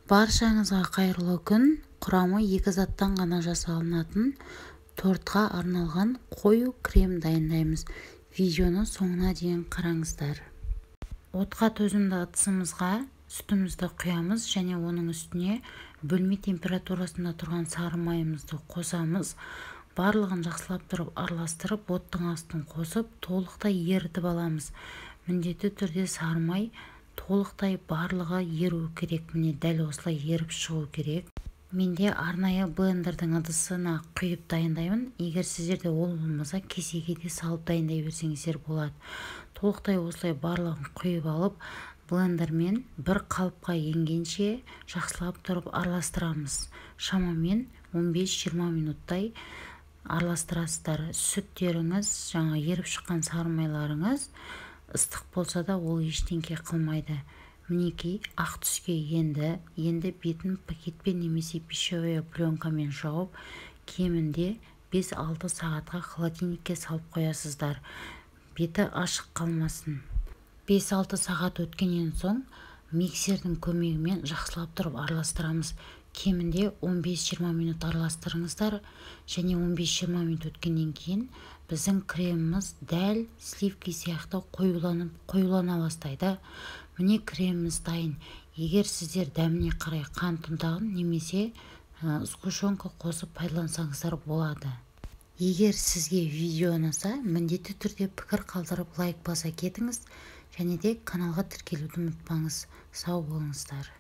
Баршаңызға қайырлы күн. Құрамы екі заттан ғана жасалынатын тортқа арналған қою крем дайындаймыз. Видеоны соңына дейін қараңыздар. Отқа төзімді ыдысымызға сүтімізді құямыз және оның үстіне бөлме температурасында тұрған сары майымызды қосамыз. Барлығын жақсылап тұрып араластырып, оттың астын қосып, толықтай ерітіп аламыз. Міндетті түрде сары май толықтай барлығы еру керек. Міне дәл осылай еріп шығу керек. Менде арнайы блендердің ыдысына құйып дайындаймын. Егер сіздерде ол болмаса, кесеге де салып дайындай берсеңіздер болады. Толықтай осылай барлығын құйып алып, блендермен бір қалыпқа енгенше жақсылап тұрып араластырамыз. Шамамен 15-20 минуттай араластырасыздар. Сүттеріңіз, жаңа еріп шыққан сары майларыңыз ыстық болса да ол ештеңке қылмайды. Мінекей ақ түске енді бетін пакетпен немесе пищевая пленкамен жауып, кемінде 5-6 сағатқа холодильникке салып қоясыздар. Беті ашық қалмасын. 5-6 сағат өткеннен соң миксердің көмегімен жақсылап тұрып араластырамыз. Кемінде 15-20 минут араластырыңыздар және 15-20 минут өткеннен кейін біздің креміміз дәл сливки сияқты қоюлана бастайды. Міне креміміз дайын. Егер сіздер дәміне қарай қант ұнтағын немесе сгущенка қосып пайдалансаңыздар болады. Егер сізге видео ұнаса, міндетті түрде пікір қалдырып лайк баса кетіңіз және де каналға тіркелуді ұмытпаңыз. Сау болыңыздар.